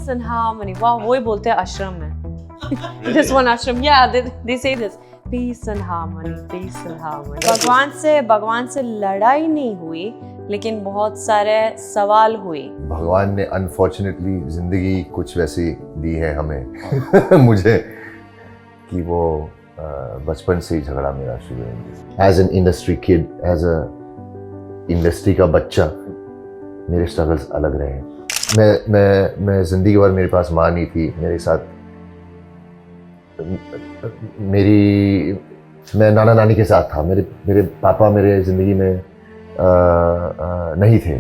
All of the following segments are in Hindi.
peace and harmony. Wow, वही बोलते हैं आश्रम में. This one ashram, yeah, they say this. Peace and harmony, peace and harmony. भगवान से लड़ाई नहीं हुई, लेकिन बहुत सारे सवाल हुए. भगवान ने अनफॉर्चुनेटली जिंदगी कुछ वैसी दी है हमें मुझे कि वो बचपन से ही झगड़ा मेरा शुरू है. As an industry kid, as a industry का बच्चा, मेरे स्ट्रगल्स अलग रहे. मैं जिंदगी भर, मेरे पास माँ नहीं थी मेरे साथ. मैं नाना नानी के साथ था. मेरे पापा मेरे जिंदगी में नहीं थे.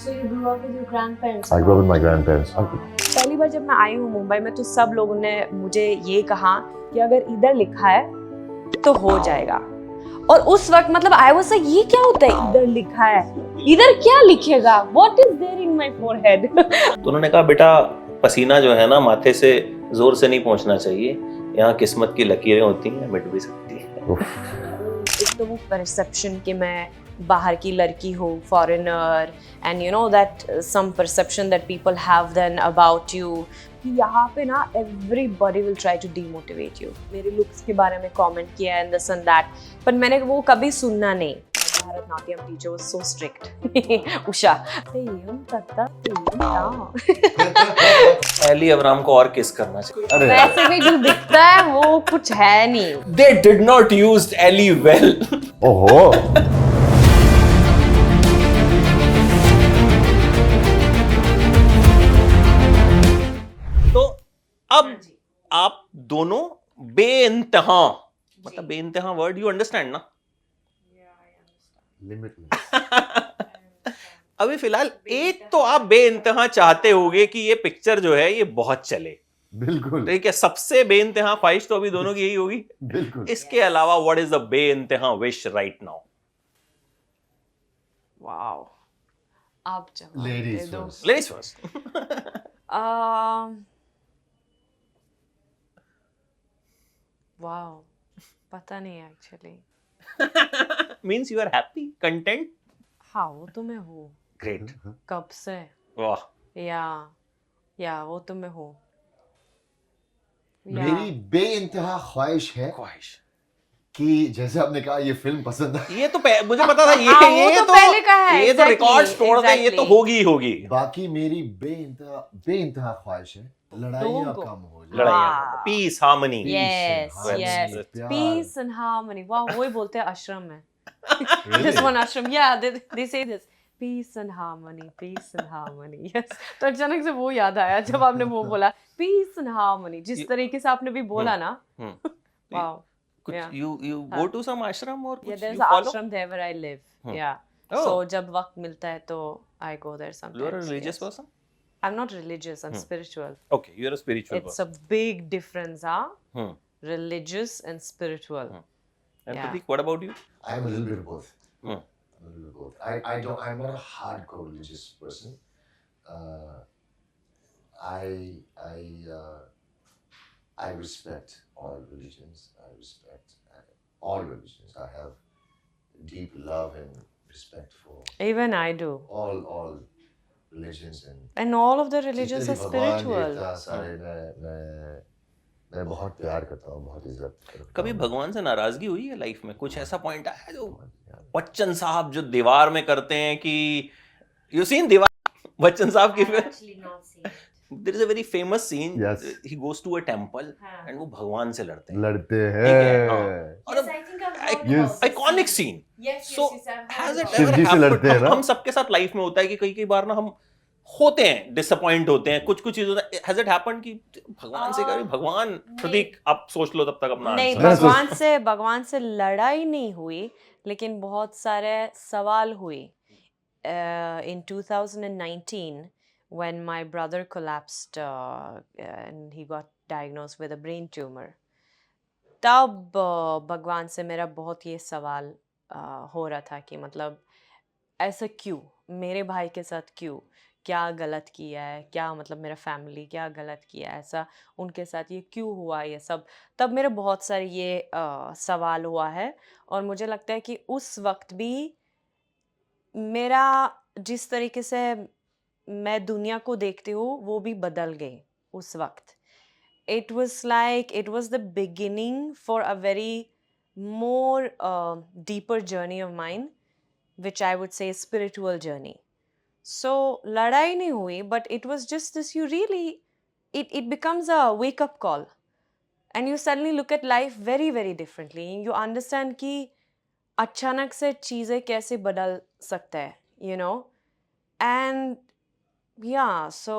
So you grew up with your grandparents? I grew up with my grandparents. पहली बार जब मैं आई हूँ मुंबई में तो सब लोगों ने मुझे ये कहा कि अगर इधर लिखा है तो हो जाएगा. और उस वक्त मतलब आई वाज लाइक ये क्या होता है इधर लिखा है, इधर क्या लिखेगा, what is there in my forehead. तो उन्होंने कहा बेटा पसीना जो है ना माथे से जोर से नहीं पहुंचना चाहिए, यहाँ किस्मत की लकीरें होती हैं, मिट भी सकती है. एक तो वो परसेप्शन कि मैं बाहर की लड़की हूँ, foreigner, and you know that some perception that people have then about you, कि यहाँ पे ना everybody will try to demotivate you. मेरे लुक्स के बारे में कमेंट किया एंड दिस एंड दैट, पर मैंने वो कभी सुनना नहीं. Bharatanatyam teacher was so strict. Usha तेयम तत्ता तेयम. एली अब्राहम को और किस करना चाहिए. वैसे भी जो दिखता है वो कुछ है नहीं. They did not use Ellie well. ओहो. तो अब आप दोनों बेइंतहा, मतलब बेइंतहा वर्ड यू अंडरस्टैंड ना. अभी फिलहाल एक तो आप बेइंतहा चाहते होगे कि ये पिक्चर जो है ये बहुत चले. बिल्कुल. ठीक है, सबसे बेइंतहा ख्वाहिश तो अभी दोनों की यही होगी. बिल्कुल. इसके अलावा what is the Beintehaa wish right now. Wow, आप जवाब Ladies दे दो. first. Ladies first. वाओ, पता नहीं actually. Means you are happy, content. हाँ, वो तो मैं हूँ ग्रेट. कब से. वाह. या वो तो मैं हूँ. मेरी बेइंतहा ख्वाहिश है ख्वाहिश कि जैसे आपने कहा ये फिल्म पसंद आई. ये तो मुझे पता था. हाँ, वो ये तो पहले का है. ये तो exactly, रिकॉर्ड्स तोड़ दे, ये तो exactly. होगी ही होगी. बाकी मेरी बेइंतहा ख्वाहिश है लड़ाइयाँ लोगों को. कम हो जाए. लड़ाइयाँ, peace, harmony. Yes, harmony, yes. प्यार. Peace and harmony. Wow, वही बोलते हैं आश्रम में. This one ashram, yeah, they say this. Peace and harmony, peace and harmony. Yes. तो अचानक से वो याद आया जब आपने वो बोला peace and harmony. जिस तरीके से आपने भी बोला ना. Wow. कुछ Yeah. you go to some ashram or Yeah, कुछ there's you an follow? ashram there where I live. Yeah. Oh. So जब वक्त मिलता है तो I go there sometimes. You are a religious yes. person? I'm not religious. I'm spiritual. Okay, you are a spiritual It's person. a big difference, huh? Hmm. Religious and spiritual. And Yeah. Pratik, what about you? I'm a little bit of both. Hmm. I'm a little bit of both. I'm not a hardcore religious person. I respect all religions. I respect all religions. I have deep love and respect for Even I do. all religions and And all of the religions are जितने भी भगवान, spiritual. देवता सारे मैं बहुत प्यार करता हूँ, बहुत इज्जत करता हूँ. कभी भगवान से नाराजगी हुई है लाइफ में? कुछ ऐसा पॉइंट आया है जो बच्चन साहब जो दीवार में करते हैं कि यू सीन दीवार बच्चन साहब की film. There is a very famous scene. Yes. He goes to a temple and वो भगवान से लड़ते हैं. लड़ते ठीक है, हाँ. हैं. और I think I've heard Yes. about this iconic scene. scene. Yes, So yes, I've has heard it about ever Shivji से happened? लड़ते हैं ना? हम सबके साथ लाइफ में होता है कि कई बार ना हम होते हैं, डिसअपॉइंट होते हैं, कुछ चीज होता है. हैज इट हैपेंड कि भगवान से कभी भगवान प्रतीक आप सोच लो तब तक अपना नहीं, आंसर. भगवान से लड़ाई नहीं हुई, लेकिन बहुत सारे सवाल हुए. In 2019 when my brother collapsed and he got diagnosed with a brain tumor, तब भगवान से मेरा बहुत ये सवाल हो रहा था कि मतलब ऐसा क्यों, मेरे भाई के साथ क्यों, क्या गलत किया है, क्या मतलब मेरा फैमिली क्या गलत किया है, ऐसा उनके साथ ये क्यों हुआ, ये सब. तब मेरे बहुत सारे ये सवाल हुआ है. और मुझे लगता है कि उस वक्त भी मेरा जिस तरीके से मैं दुनिया को देखती हूँ वो भी बदल गई. उस वक्त. It was like it was the beginning for a very more deeper journey of mine, which I would say spiritual journey. So ladai nahi hui, but it was just this, you really, it becomes a wake up call, and you suddenly look at life very very differently. You understand कि अचानक से चीज़ें कैसे बदल सकता है, you know. And yeah, so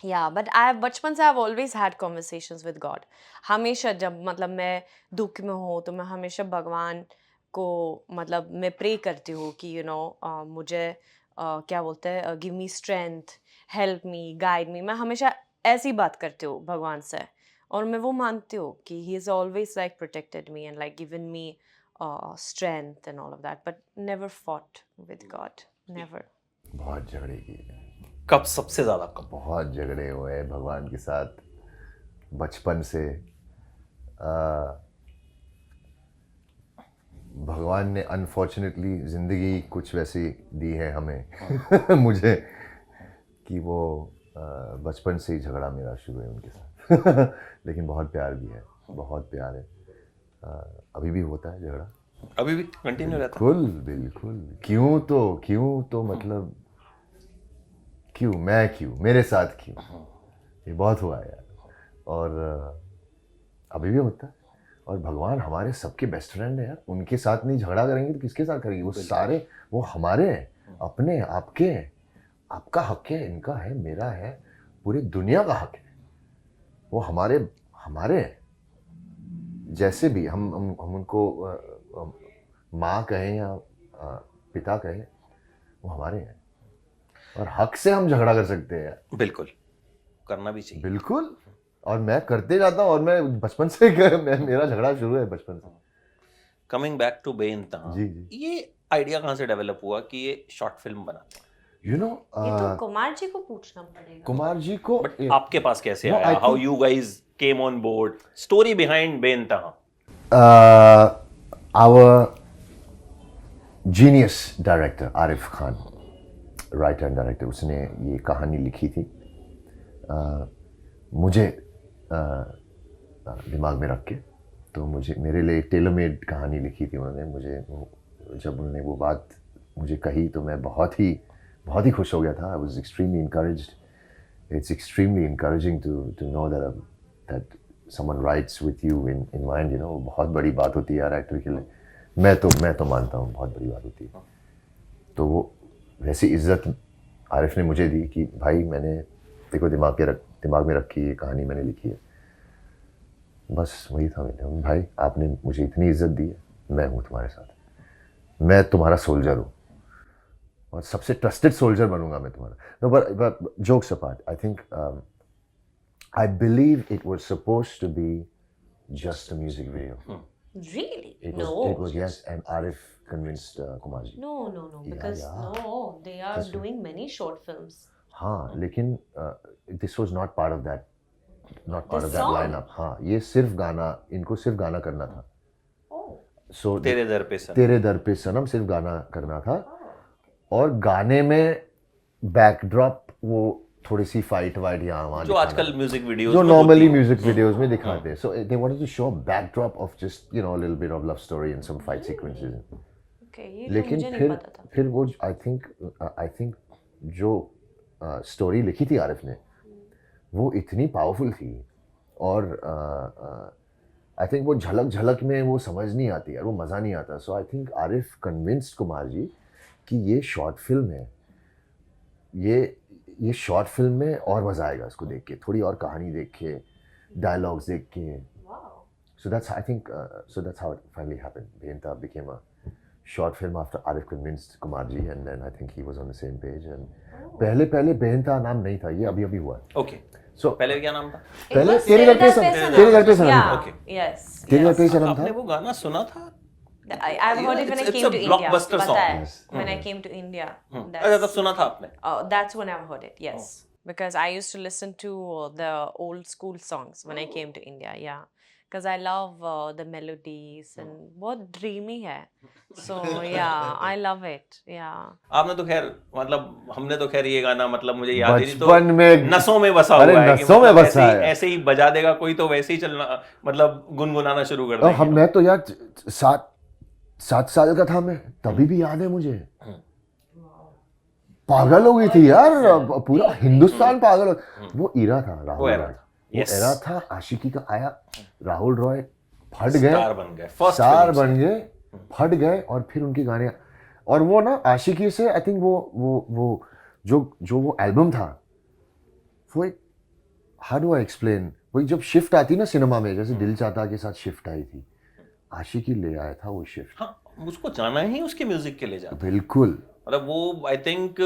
yeah, but बचपन से I've always had conversations with God. हमेशा जब मतलब मैं दुख में हूँ तो मैं हमेशा भगवान को मतलब मैं प्रे करती हूँ कि you know मुझे क्या बोलते हैं, give me strength, help me, guide me. मैं हमेशा ऐसी बात करती हूँ भगवान से, और मैं वो मानती हूँ कि he has always like protected me and like given me strength and all of that, but never fought with God, never. बहुत झगड़े किए, कब सबसे ज्यादा कब? बहुत झगड़े हुए भगवान के साथ बचपन से. भगवान ने अनफॉर्चुनेटली ज़िंदगी कुछ वैसी दी है हमें मुझे कि वो बचपन से ही झगड़ा मेरा शुरू है उनके साथ लेकिन बहुत प्यार भी है, बहुत प्यार है. अभी भी होता है झगड़ा, अभी भी कंटिन्यू रहता है? बिल्कुल बिल्कुल. क्यों तो मतलब क्यों, मैं क्यों, मेरे साथ क्यों, ये बहुत हुआ है यार. और अभी भी होता है. और भगवान हमारे सबके बेस्ट फ्रेंड है यार, उनके साथ नहीं झगड़ा करेंगे तो किसके साथ करेंगे? वो सारे वो हमारे हैं, अपने आपके हैं. आपका हक है, इनका है, मेरा है, पूरी दुनिया का हक है. वो हमारे हैं. जैसे भी हम उनको माँ कहें या पिता कहें, वो हमारे हैं. और हक से हम झगड़ा कर सकते हैं यार. बिल्कुल, करना भी चाहिए. बिल्कुल. और मैं करते जाता हूँ, और मैं बचपन से मेरा झगड़ा शुरू है बचपन से. कमिंग बैक टू बेइंतहा, जी जी. ये आइडिया कहाँ से डेवलप हुआ कि ये शॉर्ट फिल्म बनाते हैं? यू नो ये तो कुमार जी को पूछना पड़ेगा. कुमार जी को. बट आपके पास कैसे No, आया? I how think- you guys came on board? Story behind Beintehaa. Our genius director Arif Khan, writer and director, उसने ये कहानी लिखी थी. मुझे दिमाग में रख के, तो मुझे मेरे लिए टेलर मेड कहानी लिखी थी उन्होंने. जब उन्होंने वो बात मुझे कही तो मैं बहुत ही खुश हो गया था. I was extremely encouraged. It's extremely encouraging to know that someone writes with you in mind. You know, बहुत बड़ी बात होती है यार एक्टर के लिए. मैं तो मानता हूँ बहुत बड़ी बात होती है. तो वो वैसी इज्जत आरिफ ने मुझे दी कि भाई मैंने देखो दिमाग में रखी ये कहानी मैंने लिखी है. बस वही था. मैंने भाई आपने मुझे इतनी इज्जत दी है, मैं हूँ तुम्हारे साथ, मैं तुम्हारा सोल्जर हूँ, और सबसे ट्रस्टेड सोल्जर बनूंगा मैं तुम्हारा. No but jokes apart, I think I believe it was supposed to be just a music video. Really? It No. was yes, and Arif convinced Kumar ji. No, because yeah. no, they are doing many short films. हाँ, लेकिन this was not part of that, not part This of that song? lineup. हाँ, ये इनको सिर्फ गाना करना था. Oh. So तेरे दर पे सनम. तेरे दर पे सनम सिर्फ गाना करना था. और गाने में बैकड्रॉप वो थोड़ी सी फाइट यहाँ वहाँ जो आजकल म्यूजिक वीडियोस जो में नॉर्मली होती है. म्यूजिक वीडियोस में दिखाते हैं. So they wanted to show backdrop of just you know little bit of love story and some fight sequences. Okay, ये तो लेकिन मुझे नहीं पता था. फिर वो आई थिंक जो स्टोरी लिखी थी आरिफ ने, वो इतनी पावरफुल थी. और आई थिंक वो झलक में वो समझ नहीं आती यार, वो मज़ा नहीं आता. So I think Arif convinced Kumar ji कि ये शॉर्ट फिल्म है, ये शॉर्ट फिल्म में और मज़ा आएगा इसको देख के, थोड़ी और कहानी देख के, डायलॉग्स देख के. Wow. So that's how it finally happened. Beintha became a short film after Arif convinced Kumar ji, and then I think he was on the same page. And पहले बेइंतहा नाम नहीं था, ये अभी हुआ. ओके. So पहले क्या नाम था? पहले was तेरे घर पे तेरे घर पे सनम. Yeah. Okay. Yes. तेरे घर yes. पे सनम था. आपने वो गाना सुना था? I've heard it when I It's came a to India. blockbuster पता song. है, Yes. when I came to India. अच्छा, तब सुना था आपने? That's when I've heard it. Yes. Because I used to listen to the old school songs when I came to India. Yeah. because I love the melodies and बहुत dreamy है. So yeah, I love it. Yeah. आपने तो खैर मतलब हमने तो खैर ये गाना मतलब मुझे याद ही नहीं तो बचपन में नसों में बसा अरे हुआ है कि नसों में मतलब बसा है। ऐसे ही बजा देगा कोई तो वैसे ही चलना मतलब गुनगुनाना शुरू कर और देंगे. मैं तो यार 7 साल का था मैं तभी भी याद है मुझे. पागल हो गई थी यार, पूरा हिंदुस्तान पागल हो. वो इरा था वो राहुल era रॉय. था. वो Yes. एरा था आशिकी का. आया राहुल रॉय, फट गए, स्टार बन गए. फर्स्ट स्टार बन गए, फट गए. और फिर उनके गाने, और वो ना आशिकी से आई थिंक वो जो वो एल्बम था, वो एक, हाउ डू आई एक्सप्लेन, वही जब शिफ्ट आती ना सिनेमा में, जैसे दिल चाहता के साथ शिफ्ट आई थी, आशिकी ले आया था वो शिफ्ट. हाँ, मुझको जाना ही उसके म्यूजिक के लिए जाना. बिल्कुल. मतलब वो आई थिंक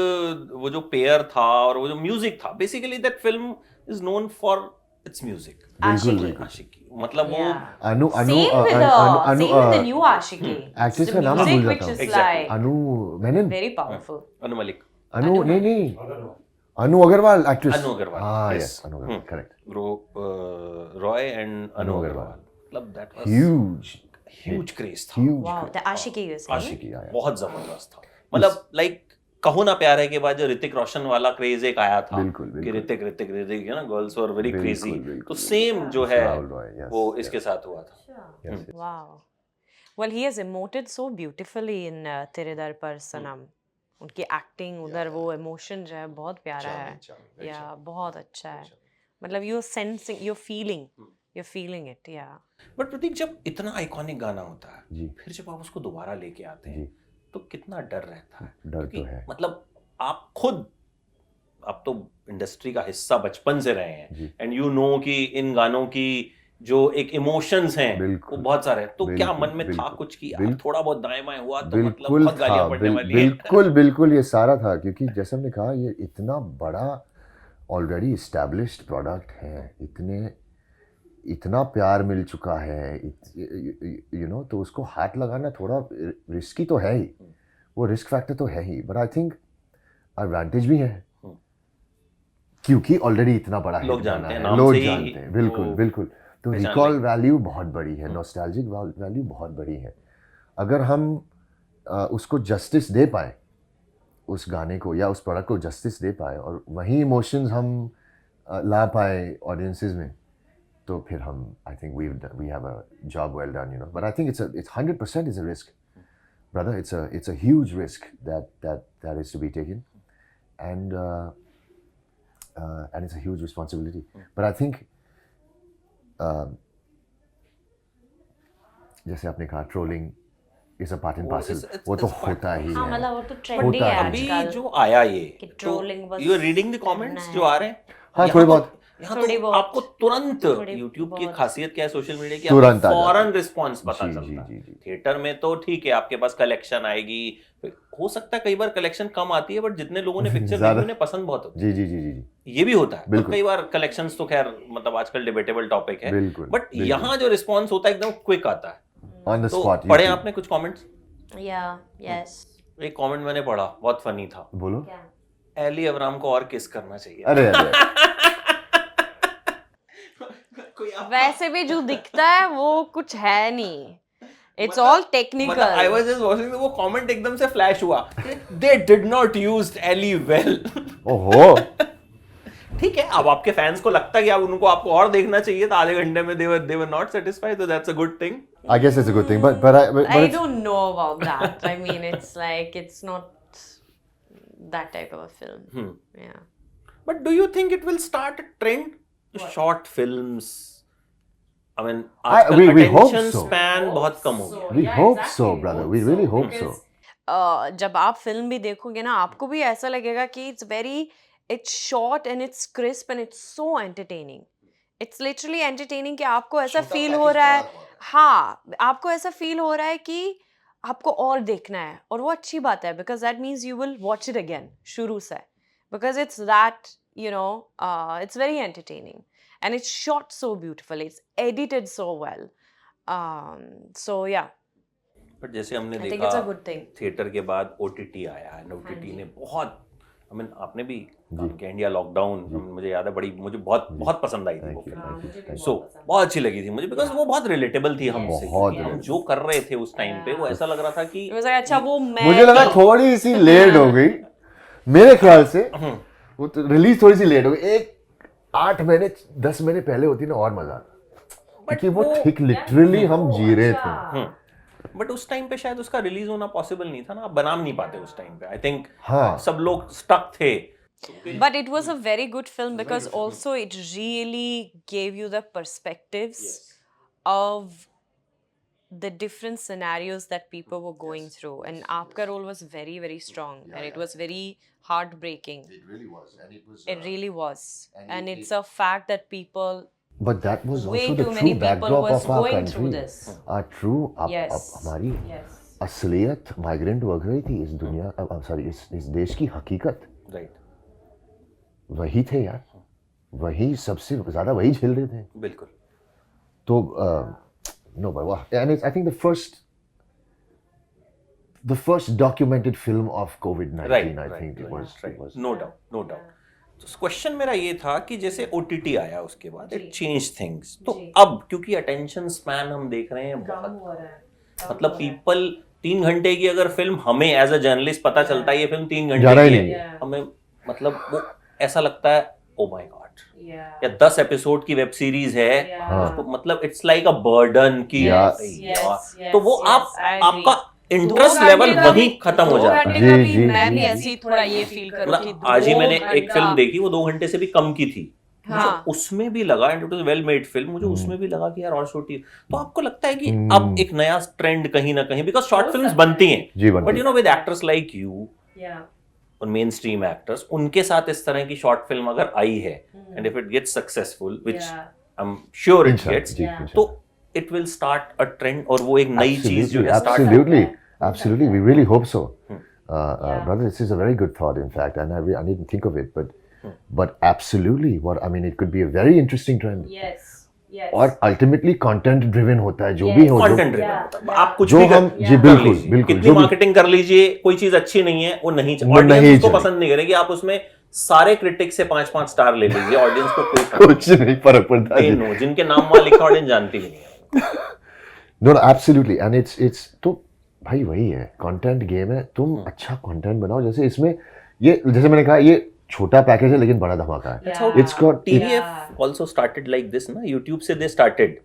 वो जो पेयर था और वो जो म्यूजिक था, basically that film is known for its music. Ashiki. आशिकी मतलब वो Yeah. Anu Same with the new Ashiki. actress The का नाम मैं music भूल which जाता is हूँ. Exactly. like अनु मेनन, very powerful. अनु मलिक, अनु नहीं अनु अग्रवाल एक्ट्रेस. अनु अग्रवाल. हाँ Yes. Yes, Anu Agarwal, correct. Roy and Anu Anu Agarwal. Agarwal. मतलब दैट वाज ह्यूज क्रेज था. Wow, the Ashiki you saying? Aashiqui बहुत जबरदस्त था. मतलब लाइक कहो ना प्यार है के बाद जो ऋतिक रोशन वाला क्रेज एक आया था बिल्कुल, कि बिल्कुल. ऋतिक ऋतिक ऋतिक है ना, गर्ल्स वर वेरी बिल्कुल, क्रेजी. बिल्कुल. तो सेम जो है राहुल रॉय, yes, वो yes. इसके साथ हुआ था. Yes, yes. Wow. Well, he has emoted so beautifully in तेरे दर पर सनम. उनकी एक्टिंग उधर वो इमोशन जो है बहुत प्यारा है. या बहुत अच्छा है. मतलब you're sensing, you're feeling it. Yeah. But Prateek, जब इतना आइकॉनिक गाना होता है जी. फिर जब आप उसको दोबारा लेके आते हैं जी. तो कितना डर रहता है. डर तो क्योंकि है. मतलब आप तो इंडस्ट्री का हिस्सा बचपन से रहे हैं जी. एंड यू नो कि इन गानों की जो एक इमोशंस हैं बिल्कुल. वो बहुत सारे हैं. तो क्या बिल्कुल, मन में था बिल्कुल. कुछ कि यार बिल्कुल. थोड़ा बहुत दाएं बाएं हुआ तो मतलब बिल्कुल बहुत गालियां था. पड़ने वाली हैं. बिल्कुल बिल्कुल ये सारा था, क्योंकि जैसे हमने कहा ये इतना बड़ा ऑलरेडी इस्टेब्लिश्ड प्रोडक्ट है, इतना प्यार मिल चुका है, यू नो, तो उसको हाथ लगाना थोड़ा रिस्की तो है ही, वो रिस्क फैक्टर तो है ही. बट आई थिंक एडवांटेज भी है क्योंकि ऑलरेडी इतना बड़ा लोग hit जानते गाना हैं, है, नाम लोग से ही जानते हैं. बिल्कुल वो बिल्कुल. तो पहचान रिकॉल लेंगे. वैल्यू बहुत बड़ी है, नॉस्टैल्जिक वैल्यू बहुत बड़ी है. अगर हम उसको जस्टिस दे पाए, उस गाने को या उस प्रोडक्ट को जस्टिस दे पाए, और वही इमोशंस हम ला पाए ऑडियंसेस में, तो फिर हम I think we have a job well done, you know. But I think it's 100% is a risk, brother. It's a huge risk that is to be taken, and it's a huge responsibility. But I think जैसे आपने कहा, trolling is a part and parcel, वो तो होता ही हाँ, है. मतलब वो तो ट्रेंडिंग होता है है. अभी आजकल. जो आया ये कि तो trolling बस you are reading the comments करना जो है. आ रहे हैं. हाँ, यहाँ थोड़ी तो- बहुत. यहाँ थोड़ी तो बहुत. आपको तुरंत थोड़ी यूट्यूब की बहुत. खासियत क्या है सोशल मीडिया की, तुरंत आ जाता फौरन है. रिस्पॉन्स पता जी, चलता जी, है. जी, जी. थिएटर में तो ठीक है, आपके पास कलेक्शन आएगी, हो सकता है कई बार कलेक्शन कम आती है, बट जितने लोगों ने पिक्चर ज़्यादा. देखी उन्हें पसंद बहुत होती जी जी जी जी जी. है. ये भी होता है. बिल्कुल. तो कई बार कलेक्शंस तो खैर मतलब आजकल डिबेटेबल टॉपिक है, बिल्कुल. बट यहाँ जो रिस्पॉन्स होता है एकदम क्विक आता है. ऑन द तो स्पॉट. पढ़े आपने कुछ कमेंट्स? Yeah, yes. एक कमेंट मैंने पढ़ा, बहुत फनी था. बोलो. क्या? एली अब्राम को और किस करना चाहिए. अरे अरे. कोई आप- वैसे भी जो दिखता है वो कुछ है नहीं. It's all technical. मतलब I was just watching, वो कमेंट एकदम से फ्लैश हुआ. They did not use Ellie well. ओहो. ठीक है, अब आपके फैंस को लगता है कि अब उनको आपको और देखना चाहिए, तो आधे घंटे में they were not satisfied, so that's a good thing. I guess it's a good thing, but I it's, don't know about that. I mean, it's like it's not that type of a film. Yeah. But do you think it will start a trend? Short films. I mean, आजकल we hope attention so. span बहुत कम हो गया. we hope so, brother. We really hope so. जब आप फिल्म भी देखोगे ना, आपको भी ऐसा लगेगा कि it's short and it's crisp and it's so entertaining. It's literally entertaining कि आपको ऐसा फील हो रहा है, हाँ, आपको ऐसा फील हो रहा है कि आपको और देखना है, और वो अच्छी बात है, because that means you will watch it again शुरू से, because it's that, you know, it's very entertaining and it's shot so beautifully, it's edited so well, so yeah, but जैसे हमने I think it's a देखा good thing. थिएटर के बाद OTT आया, एंड OTT ने बहुत I mean, आपने भी काम किया इंडिया लॉकडाउन, मुझे याद है मुझे बहुत पसंद आई थी वो फिल्म। सो बहुत अच्छी लगी थी मुझे, बिकॉज वो बहुत रिलेटेबल थी हमसे। हम जो कर रहे थे उस टाइम पे, वो ऐसा लग रहा था कि It was like, अच्छा वो मैं मुझे लगा थोड़ी सी लेट हो गई मेरे ख्याल से, वो रिलीज थोड़ी सी लेट हो गई। एक 8 महीने 10 महीने पहले होती ना और मजा आता, क्योंकि वो ठीक लिटरली हम जी रहे थे। बट उस टाइम पे शायद उसका रिलीज होना पॉसिबल नहीं था ना, आप बना नहीं पाते उस टाइम पे। आई थिंक हाँ। सब लोग स्टक थे। But it was a very good film because also it really gave you the perspectives of the different scenarios that people were going through, and aapka role was very, very strong, and it was very heartbreaking. It really was, and it was. It really was, and it's a fact that people, But that was way also the too true many people backdrop was of our going through country. this. Our true Yes. हमारी Yes. असलियत माइग्रेंट वर्क रही थी इस दुनिया, सॉरी इस देश की हकीकत राइट, वही थे यार, वही सबसे ज्यादा वही झेल रहे थे। बिल्कुल। तो नो भाई वाह, and I think the first documented film of COVID-19, Right, I think it was. No doubt. तो क्वेश्चन मेरा ये था कि जैसे OTT आया उसके बाद इट चेंज थिंग्स, तो अब क्योंकि अटेंशन स्पैन हम देख रहे हैं बहुत, मतलब पीपल 3 घंटे की अगर फिल्म, हमें एज अ जर्नलिस्ट पता चलता है ये फिल्म 3 घंटे ज़्यादा ही की नहीं है, हमें मतलब वो ऐसा लगता है ओ माय गॉड, या 10 एपिसोड की वेब सीरीज है, तो मतलब इट्स लाइक अ बर्डन की यार, तो वो आपका इंटरेस्ट लेवल वहीं खत्म हो जाता है। जी, मैं भी जी। ऐसी थोड़ा ये फील करूं कि मतलब आज ही मैंने 2 एक फिल्म घंटा- देखी, वो 2 घंटे से भी कम की थी, हाँ। मुझे उसमें भी लगा, and it was well made film, मुझे उसमें भी लगा कि यार और छोटी। तो आपको लगता है कि अब एक नया ट्रेंड कहीं ना कहीं, बिकॉज शॉर्ट फिल्म्स बनती हैं, जी, बनती but you know with actors like you और मेन स्ट्रीम एक्टर्स, उनके साथ इस तरह की शॉर्ट फिल्म अगर आई है, and if it gets successful, which I am sure it gets, तो it will start a trend, और वो एक नई चीज जो है start. Absolutely, we really hope so. Brother, this is a very good thought, in fact, and I didn't think of it, but absolutely, it could be a very interesting trend. Yes. और ultimately content driven होता है जो भी हो, कंटेंट ड्रिवन, आप कुछ जो भी हम जी कर बिल्कुल लीजिए, बिल्कुल कितनी जो भी मार्केटिंग कर लीजिए, कोई चीज अच्छी नहीं है वो नहीं, वो ऑडियंस नहीं उसको चलेगी। पसंद नहीं करेगी, आप उसमें सारे क्रिटिक से 5-5 स्टार ले लीजिए, ऑडियंस को कोई फर्क कुछ नहीं फर्क पड़ता नहीं। नो, जिनके नाम वहां लिखा ऑडियंस जानती भी नहीं है। No, absolutely, and it's तो भाई वही है, कंटेंट गेम है, तुम अच्छा कंटेंट बनाओ। जैसे इसमें ये, जैसे मैंने कहा, ये छोटा पैकेज है लेकिन बड़ा धमाका है। It's got TVF also started like this ना, YouTube से they started,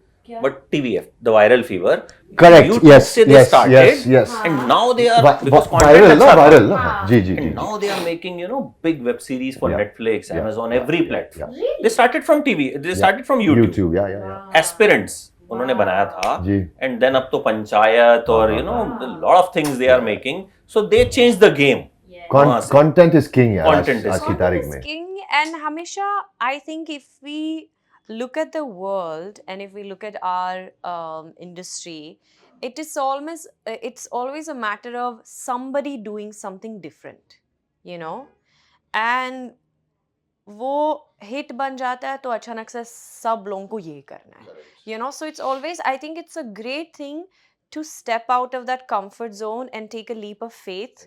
but TVF, the viral fever, Correct, YouTube yes, से they yes, started, yes. and now they are, Vi- because vi- content viral ना, अच्छा था, viral ना, जी जी जी and now they are making, you know, big web series for Yeah. Netflix, Yeah. Amazon, Yeah. every platform. They started from TV, they started from YouTube. YouTube, yeah. Aspirants उन्होंने बनाया था, जी। and then अब तो पंचायत और you know a lot of things they are making, so they changed the game. वहाँ से। Content is king यार, Content is आज की तारीख में। King, and हमेशा I think if we look at the world and if we look at our industry, it's always a matter of somebody doing something different, you know, and वो हिट बन जाता है तो अचानक से सब लोगों को ये करना है, you know, so it's always, I think it's a great thing to step out of that comfort zone and take a leap of faith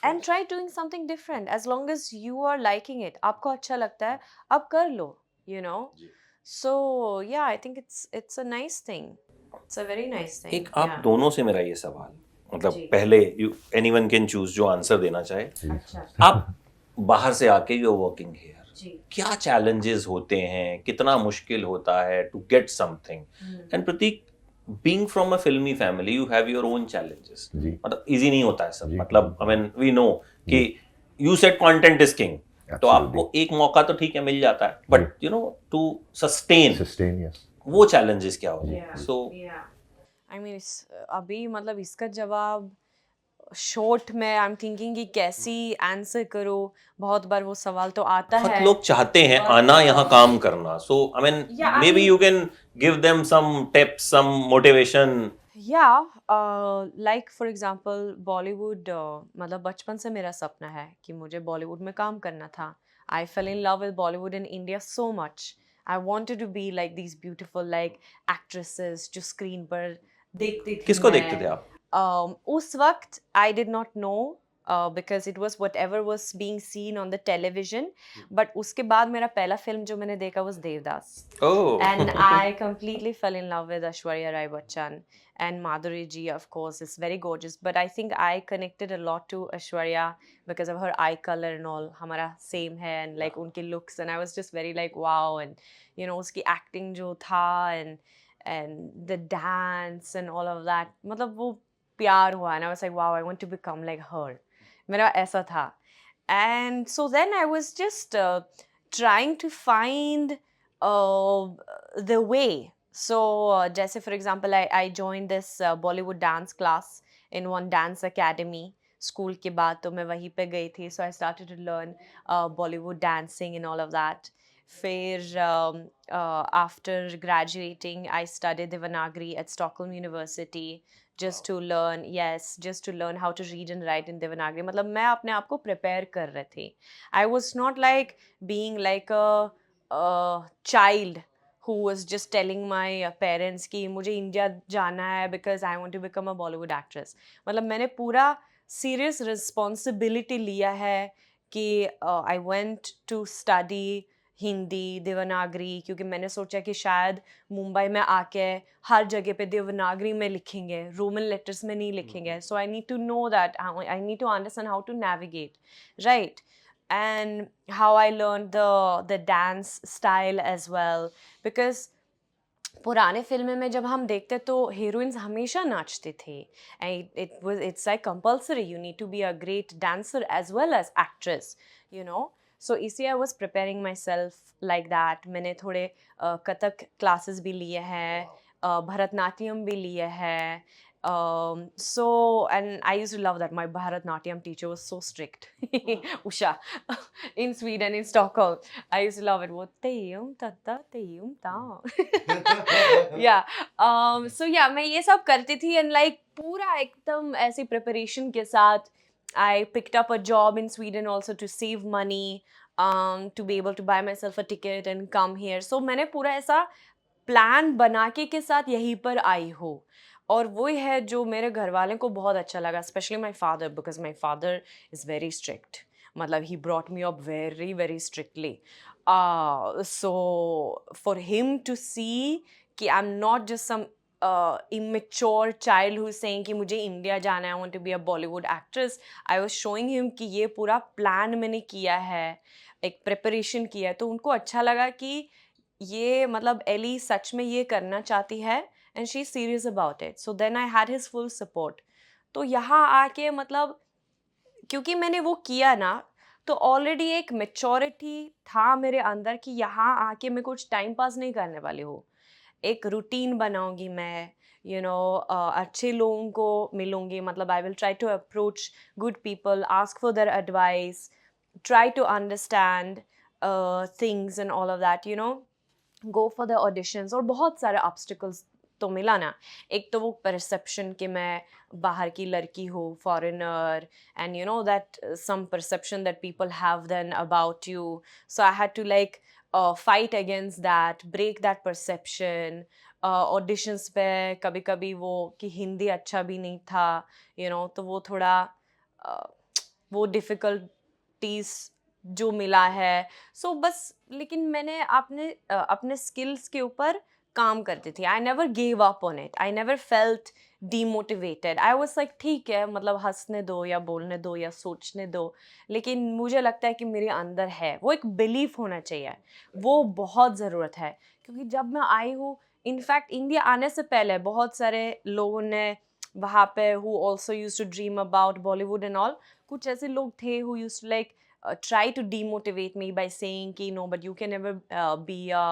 and try doing something different, as long as you are liking it, आपको अच्छा लगता है, आप कर लो, you know. So yeah, I think it's a nice thing, it's a very nice thing. एक आप दोनों से मेरा ये सवाल, मतलब पहले anyone can choose जो आंसर देना चाहे। अच्छा, आप बाहर से आके यू आर वर्किंग हियर, क्या चैलेंजेस होते हैं, कितना मुश्किल होता है to get something, and Prateek being from a फिल्मी family you have your own challenges, मतलब इजी नहीं होता है सब, मतलब आई मीन वी नो कि you said content is king, तो आपको एक मौका तो ठीक है मिल जाता है, but you know to sustain yes. वो चैलेंजेस क्या होते हैं? सो I mean, अभी मतलब इसका जवाब शॉर्ट में आई एम थिंकिंग कि कैसी आंसर करो, बहुत बार वो सवाल तो आता बहुत है, लोग चाहते हैं आना यहाँ काम करना, so I mean maybe you can give them some tips, some motivation. Like for example Bollywood, मतलब बचपन से मेरा सपना है कि मुझे बॉलीवुड में काम करना था। I fell in love with Bollywood in India so much, I wanted to be like these beautiful like actresses जो स्क्रीन पर देखती थी। किसको देखते थे आप? उस वक्त I did not know because it was whatever was being seen on the television. But उसके बाद मेरा पहला film जो मैंने देखा was Devdas. Oh. And I completely fell in love with Aishwarya Rai Bachchan. And Madhuri ji, of course, is very gorgeous. But I think I connected a lot to Aishwarya because of her eye color and all. हमारा same है and like उनके looks. And I was just very like wow. And you know उसकी acting जो था and the dance and all of that. मतलब वो प्यार हुआ. And I was like wow, I want to become like her. मेरा ऐसा था. And so then I was just trying to find the way. So जैसे for example I joined this Bollywood dance class in one dance academy school के बाद तो मैं वहीं पे गई थी. So I started to learn Bollywood dancing and all of that. फिर after graduating I studied Devanagari at Stockholm University just to learn how to read and write in Devanagari. मतलब मैं अपने आप को prepare कर रही थी. I was not like being like a child who was just telling my parents कि मुझे इंडिया जाना है because I want to become a Bollywood actress. मतलब मैंने पूरा serious responsibility लिया है कि I went to study Hindi Devanagari क्योंकि मैंने सोचा कि शायद मुंबई में आके हर जगह पे देवनागरी में लिखेंगे रोमन लेटर्स में नहीं लिखेंगे so I need to know that I need to understand how to navigate right and how I learned the dance style as well because पुराने फिल्में में जब हम देखते तो हीरोइंस हमेशा नाचते थे and it's like compulsory you need to be a great dancer as well as actress you know so इसी I was preparing myself like that मैंने थोड़े कथक क्लासेस भी लिए हैं भरतनाट्यम भी लिए हैं so and I used to love that my Bharatnatyam teacher was so strict Usha in Sweden in Stockholm I used to love it वो तेयम तत्ता तेयम ता yeah so yeah मैं ये सब करती थी and like पूरा एकदम ऐसी preparation के साथ I picked up a job in Sweden also to save money to be able to buy myself a ticket and come here so मैंने पूरा ऐसा प्लान बना के साथ यहीं पर आई हूँ और वो है जो मेरे घर वाले को बहुत अच्छा लगा specially my father because my father is very strict मतलब he brought me up very very strictly so for him to see कि I am not just some immature child who's saying कि मुझे इंडिया जाना है I want to be a Bollywood actress I was showing him कि ये पूरा प्लान मैंने किया है एक प्रिपरेशन किया है तो उनको अच्छा लगा कि ये मतलब एली सच में ये करना चाहती है and she's serious about it so then I had his full support तो यहाँ आके मतलब क्योंकि मैंने वो किया ना तो ऑलरेडी एक मेच्योरिटी था मेरे अंदर कि यहाँ आके मैं कुछ टाइम पास नहीं करने वाली हूँ एक रूटीन बनाऊंगी मैं अच्छे लोगों को मिलूंगी मतलब I will try to approach good people ask for their advice try to understand things and all of that go for the auditions और बहुत सारे ऑब्स्टिकल्स तो मिला ना एक तो वो परसेप्शन कि मैं बाहर की लड़की हूँ foreigner and that some perception that people have then about you so I had to like fight against that, break that perception. Auditions पे कभी कभी वो कि हिंदी अच्छा भी नहीं था तो वो थोड़ा वो डिफ़िकल्टीज जो मिला है सो बस लेकिन मैंने अपने स्किल्स के ऊपर काम करती थी I never give up on it I never felt demotivated I was like ठीक है मतलब हंसने दो या बोलने दो या सोचने दो लेकिन मुझे लगता है कि मेरे अंदर है वो एक बिलीफ होना चाहिए वो बहुत ज़रूरत है क्योंकि जब मैं आई हूँ इनफैक्ट इंडिया आने से पहले बहुत सारे लोगों ने वहाँ पे who also use to dream about Bollywood and all कुछ ऐसे लोग थे who use to like try to demotivate me by saying कि no but you can never be a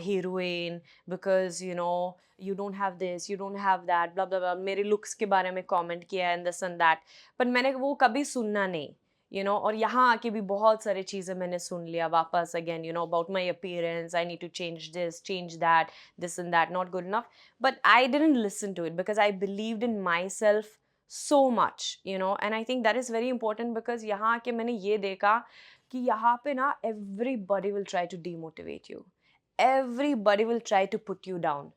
heroine because you don't have this you don't have that blah blah blah मेरे looks के बारे में comment किया and this and that but मैंने वो कभी सुनना नहीं और यहाँ आके भी बहुत सारी चीज़ें मैंने सुन लिया वापस again about my appearance I need to change this change that this and that not good enough but I didn't listen to it because I believed in myself so much and I think that is very important because यहाँ आके मैंने ये देखा कि यहाँ पे ना everybody will try to demotivate you everybody will try to put you down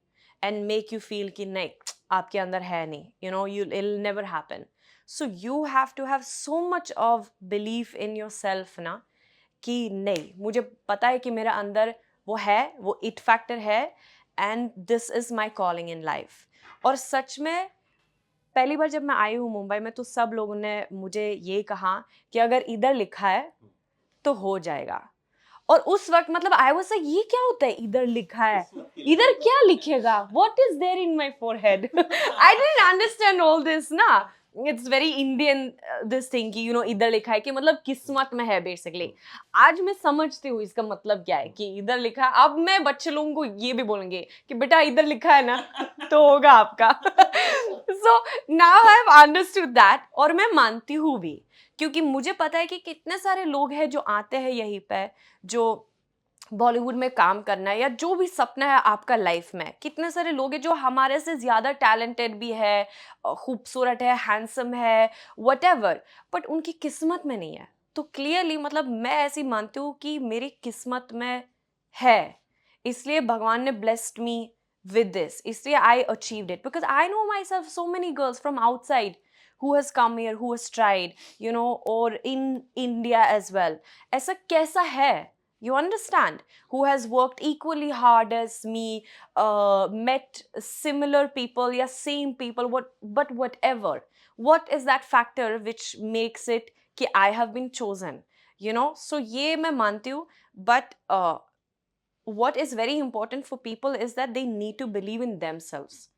and make you feel कि नहीं आपके अंदर है नहीं it'll never happen So you have to have so much of belief in yourself ना, कि नहीं, मुझे पता है कि मेरा अंदर वो है, वो इट फैक्टर है, and this is my calling in life. और सच में पहली बार जब मैं आई हूँ मुंबई में, तो सब लोगों ने मुझे ये कहा कि अगर इधर लिखा है तो हो जाएगा. और उस वक्त मतलब आई वाज लाइक, ये क्या होता है इधर लिखा है, इधर क्या लिखेगा, what is there in my forehead. I didn't understand all this ना. It's very Indian this thing कि इधर लिखा है कि मतलब किस्मत में है बेसिकली. आज मैं समझती हूँ इसका मतलब क्या है कि इधर लिखा है. अब मैं बच्चे लोगों को ये भी बोलेंगे कि बेटा इधर लिखा है ना तो होगा आपका. So now I have understood that. और मैं मानती हूँ भी, क्योंकि मुझे पता है कि कितने सारे लोग हैं जो आते हैं यहीं पे, जो बॉलीवुड में काम करना है या जो भी सपना है आपका लाइफ में. कितने सारे लोग हैं जो हमारे से ज़्यादा टैलेंटेड भी है, खूबसूरत है, हैंडसम है, व्हाटएवर, बट उनकी किस्मत में नहीं है. तो क्लियरली मतलब मैं ऐसी मानती हूँ कि मेरी किस्मत में है, इसलिए भगवान ने ब्लेस्ड मी with this, इसलिए I achieved it, because I know myself so many girls from outside who has come here, who has tried, or in India as well. ऐसा कैसा है, you understand, who has worked equally hard as me, met similar people, yeah, same people, but whatever, what is that factor which makes it कि I have been chosen, so ये मैं मानती हूँ. But what is very important for people is that they need to believe in themselves,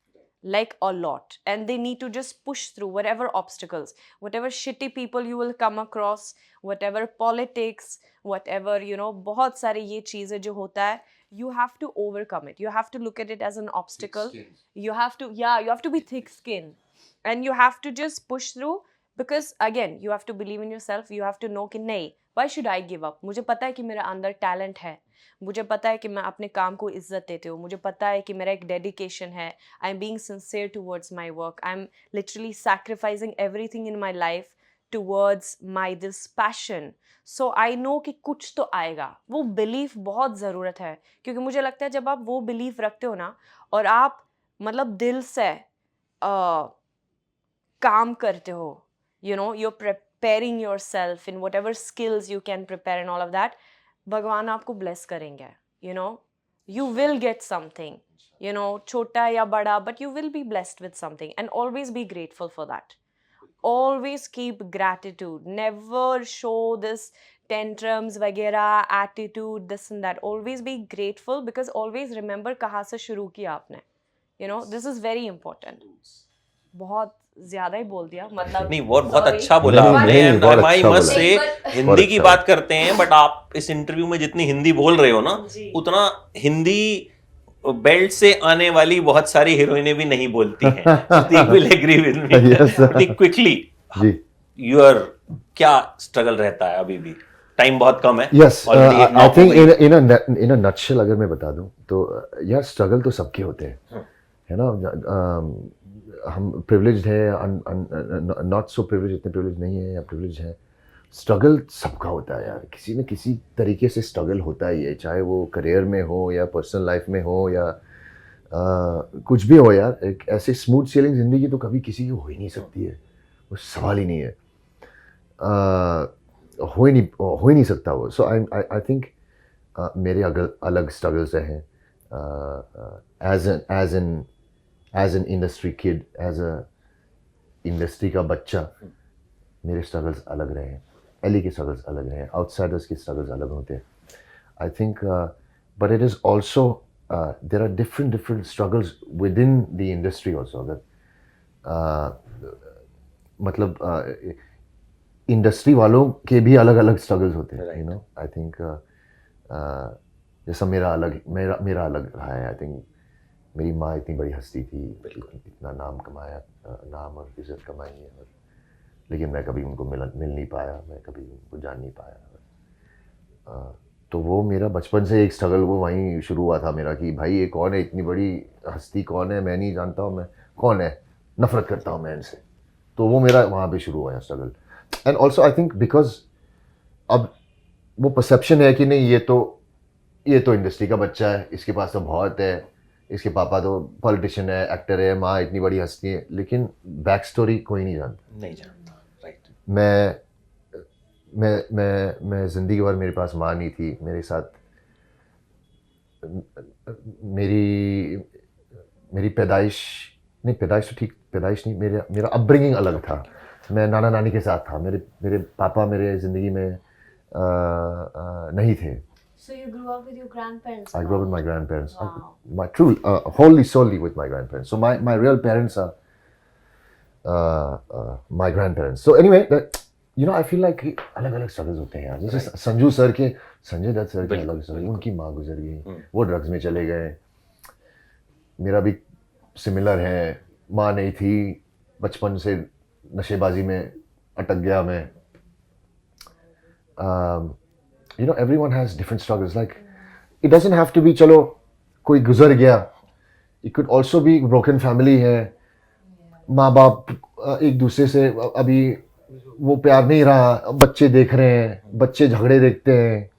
like a lot, and they need to just push through whatever obstacles, whatever shitty people you will come across, whatever politics, whatever बहुत सारी ये चीजें जो होता है, you have to overcome it. You have to look at it as an obstacle. You have to be thick skinned, and you have to just push through, because again you have to believe in yourself. You have to know कि नहीं, why should I give up? मुझे पता है कि मेरा अंदर टैलेंट है, मुझे पता है कि मैं अपने काम को इज्जत देती हूँ, मुझे पता है कि मेरा एक डेडिकेशन है. I am being sincere towards my work. I am literally sacrificing everything in my life towards my this passion. So I know कि कुछ तो आएगा. वो बिलीफ बहुत ज़रूरत है, क्योंकि मुझे लगता है जब आप वो बिलीफ रखते हो ना, और आप मतलब दिल से काम करते हो, you're preparing yourself in whatever skills you can prepare and all of that, भगवान आपको bless करेंगे. You will get something, छोटा या बड़ा, but you will be blessed with something, and always be grateful for that. Always keep gratitude. Never show this tantrums वगैरह, attitude, this and that. Always be grateful, because always remember कहाँ से शुरू किया आपने. This is very important. बहुत ज्यादा ही बोल दिया मतलब. नहीं, बहुत अच्छा बोला नहीं, आपने. नहीं, बहुत आई अच्छा मस्ट बोला. से हिंदी की बात करते हैं, बट आप इस इंटरव्यू में जितनी हिंदी बोल रहे हो ना, उतना हिंदी बेल्ट से आने वाली बहुत सारी हीरोइनें भी नहीं बोलती हैं. Pratik will agree with me. Yes, sir. Pratik, quickly, ji. your क्या स्ट्रगल रहता है अभी भी? टाइम बहुत कम है. Yes, Already I think in a nutshell अगर मैं बता दूं तो यार स्ट्रगल तो सबके होते हैं, है ना. हम प्रिविलेज्ड है, नॉट सो प्रिविलेज, इतने प्रिविलेज नहीं है या प्रिविलेज है. स्ट्रगल सबका होता है यार, किसी न किसी तरीके से स्ट्रगल होता ही है, चाहे वो करियर में हो या पर्सनल लाइफ में हो या कुछ भी हो यार. एक ऐसे स्मूथ सेलिंग ज़िंदगी तो कभी किसी की हो ही नहीं सकती है, वो सवाल ही नहीं है. हो ही नहीं सकता वो. सो आई थिंक मेरे अलग स्ट्रगल्स रहे हैं. As an industry kid, as a industry का बच्चा, मेरे स्ट्रगल्स अलग रहे हैं. एली के स्ट्रगल्स अलग रहे हैं, आउटसाइडर्स के स्ट्रगल्स अलग होते हैं. I think but it is also there are different struggles within the industry also. अगर मतलब इंडस्ट्री वालों के भी अलग अलग स्ट्रगल्स होते हैं. आई थिंक जैसा मेरा अलग रहा है. आई थिंक मेरी माँ इतनी बड़ी हस्ती थी, इतना नाम कमाया, नाम और इज्जत कमाई है, लेकिन मैं कभी उनको मिल नहीं पाया, मैं कभी उनको जान नहीं पाया. तो वो मेरा बचपन से एक स्ट्रगल वो वहीं शुरू हुआ था मेरा, कि भाई ये कौन है, इतनी बड़ी हस्ती कौन है, मैं नहीं जानता हूँ, मैं कौन है, नफ़रत करता हूँ मैं इनसे. तो वो मेरा वहाँ पे शुरू हुआ struggle. And also I think because अब वो परसेप्शन है कि नहीं, ये तो इंडस्ट्री का बच्चा है, इसके पास तो बहुत है, इसके पापा तो पॉलिटिशियन है, एक्टर है, माँ इतनी बड़ी हस्ती है, लेकिन बैक स्टोरी कोई नहीं जानता। नहीं जानता, राइट। मैं ज़िंदगी भर मेरे पास माँ नहीं थी मेरे साथ। मेरी पैदाइश तो ठीक, पैदाइश नहीं, मेरा अपब्रिंगिंग अलग था। मैं नाना नानी के साथ था, मेरे पापा मेरे ज़िंदगी में नहीं थे। So you grew up with your grandparents? I grew up with my grandparents. Wow. My true, solely with my grandparents. So my real parents are my grandparents. So anyway, I feel like अलग अलग struggles होते हैं यार। जैसे संजय दत्त सर के अलग स्ट्रगल, उनकी माँ गुजर गई, वो ड्रग्स में चले गए। मेरा भी सिमिलर है, माँ नहीं थी, बचपन से नशेबाजी में अटक गया मैं। Everyone has different struggles. Like, it doesn't have to be चलो कोई गुजर गया, it could also be broken family है, माँ बाप एक दूसरे से अभी वो प्यार नहीं रहा, बच्चे देख रहे हैं, बच्चे झगड़े देखते हैं,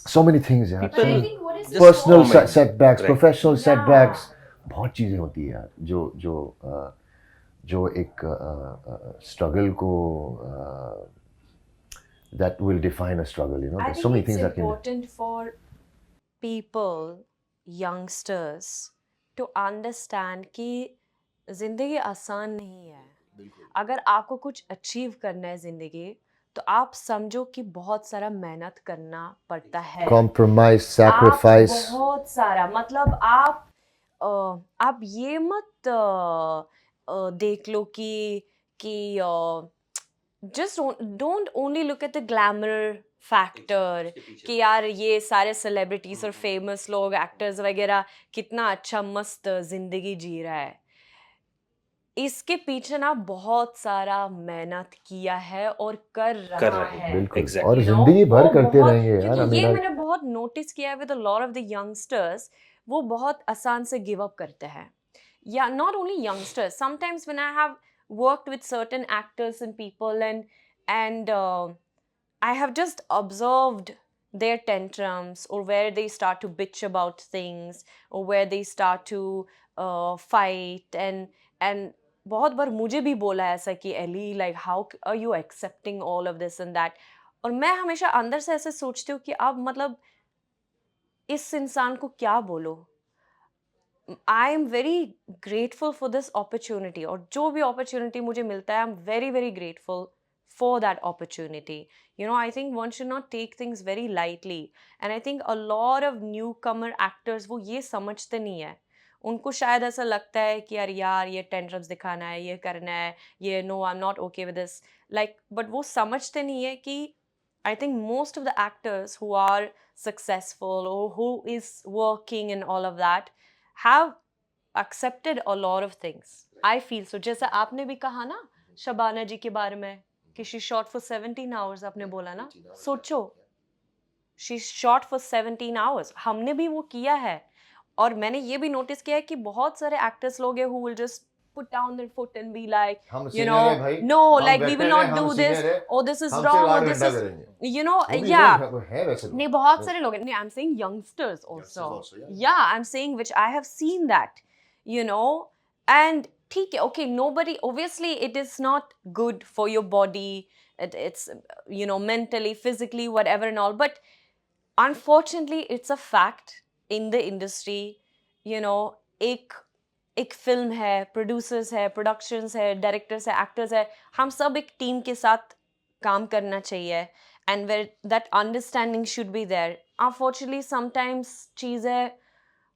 so many things यार। But I think what is Personal common. setbacks, Right. professional Yeah. setbacks, बहुत चीज़ें होती है यार जो एक स्ट्रगल को that will define a struggle, I there's think so many it's things that can important for people, youngsters, to understand कि जिंदगी आसान नहीं है। अगर आपको कुछ अचीव करना है जिंदगी, तो आप समझो कि बहुत सारा मेहनत करना पड़ता है। compromise, sacrifice। आप बहुत सारा, मतलब आप ये मत देख लो कि just don't only look at the glamour factor कि यार ये सारे सेलिब्रिटीज और फेमस लोग, एक्टर्स वगैरह कितना अच्छा मस्त जिंदगी जी रहा है। इसके पीछे ना बहुत सारा मेहनत किया है और कर रहा है। बिल्कुल। Exactly. और You know, जिंदगी भर वो करते बहुत- रहेंगे यार। क्योंकि ये I mean, मैंने बहुत नोटिस किया है with a lot of the youngsters, वो बहुत आसान से गिव अप करते हैं। या not only youngsters, sometimes when I have worked with certain actors and people and I have just observed their tantrums, or where they start to bitch about things, or where they start to fight, and बहुत बार मुझे भी बोला है ऐसा कि Eli, like how are you accepting all of this and that, और मैं हमेशा अंदर से ऐसे सोचती हूँ कि अब मतलब इस इंसान को क्या बोलो। I am very grateful for this opportunity, और जो भी अपॉर्चुनिटी मुझे मिलता है I am very very grateful for that opportunity. I think one should not take things very lightly, and I think a lot of newcomer actors वो ये समझते नहीं है। उनको शायद ऐसा लगता है कि यार ये टेंट्रम्स दिखाना है, ये करना है, ये no I'm not okay with this, like, but वो समझते नहीं है कि I think most of the actors who are successful or who is working and all of that have accepted a lot of things. I feel so. जैसा आपने भी कहा ना शबाना जी के बारे में कि she shot for 17 hours, आपने बोला ना, सोचो she shot for 17 hours, हमने भी वो किया है। और मैंने ये भी नोटिस किया है कि बहुत सारे एक्टर्स लोग हैं who will just put down their foot and be like, no, like we will not do this, oh this is wrong, or this is, yeah, नहीं बहुत सारे लोग हैं, I'm saying youngsters also, yeah, I'm saying which I have seen that, and ठीक है, okay, nobody, obviously it is not good for your body, it's mentally, physically, whatever and all, but unfortunately it's a fact in the industry, एक फिल्म है, प्रोड्यूसर्स है, प्रोडक्शंस है, डायरेक्टर्स है, एक्टर्स है, हम सब एक टीम के साथ काम करना चाहिए, and where that understanding should be there. Unfortunately sometimes चीज़ें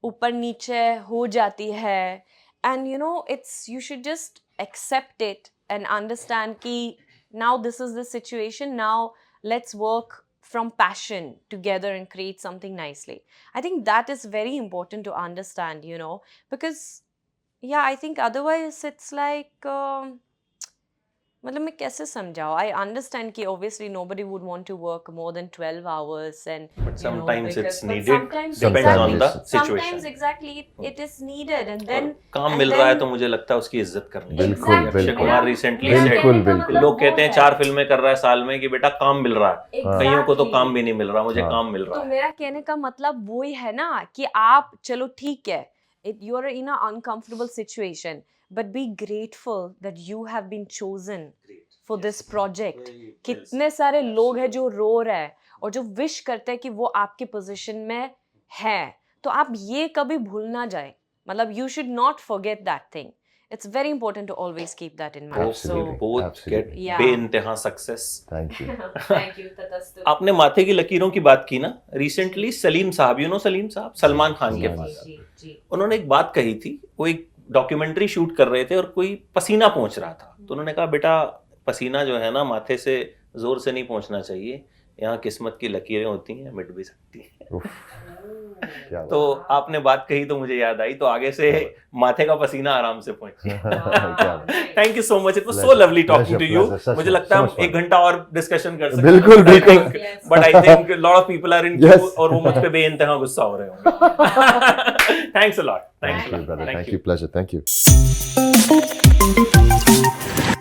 ऊपर नीचे हो जाती है, and you should just accept it and understand ki now this is the situation, now let's work from passion together and create something nicely. I think that is very important to understand, because yeah, I think otherwise it's like मतलब मैं कैसे समझाऊँ? I understand कि obviously nobody would want to work more than 12 hours and But sometimes it's but needed. sometimes Depends on the exactly, situation. sometimes exactly it is needed and then काम and मिल रहा है then- तो मुझे लगता है उसकी इज्जत करनी बिल्कुल, चाहिए। Exactly, अक्षय बिल्कुल। कुमार मेरा- रिसेंटली मेरा सेड, कहने का बिल्कुल। मतलब लोग वो कहते हैं है। 4 फिल्में कर रहा है साल में कि बेटा काम मिल रहा है, कईयों को तो Exactly. काम भी नहीं मिल रहा, मुझे हाँ। काम मिल रहा तो है। मेरा कहने का मतलब वही है ना कि आप चलो ठीक है, you are in an uncomfortable situation, but be grateful that you have been chosen for this project. कितने सारे लोग हैं जो रो रहे हैं और जो विश करते हैं कि वो आपके पोजीशन में है, तो आप ये कभी भूल ना जाए, मतलब you should not forget that thing. It's very important to always keep that in mind. Absolutely. Both Absolutely. get Yeah. Beintehaa success. Thank you. Thank you, Tatastu. आपने माथे की लकीरों की बात की ना, रिसेंटली सलीम साहब, यू नो सलीम साहब, सलमान खान के जी, फादर, जी, जी। उन्होंने एक बात कही थी। वो एक डॉक्यूमेंट्री शूट कर रहे थे और कोई पसीना पहुंच रहा था, तो उन्होंने कहा बेटा पसीना जो है ना माथे से जोर से नहीं पहुंचना चाहिए, यहाँ किस्मत की लकीरें होती हैं, मिट भी सकती हैं। उफ, क्या तो आपने बात कही तो मुझे याद आई, तो आगे से माथे का पसीना आराम से पहुंचे। बात। Thank you so much, it was so Pleasure, lovely talking to pleasure, you. pleasure, सच मुझे में, लगता है हम so much fun. 1 घंटा और डिस्कशन कर सकते हैं। बिल्कुल, बिल्कुल। Yes. But I think lot of people are in queue Yes. और वो मुझ पे बेइंतहा गुस्सा हो रहे होंगे। Thanks a lot, Thank you, brother. Thank Thank you. you. Pleasure. Thank you.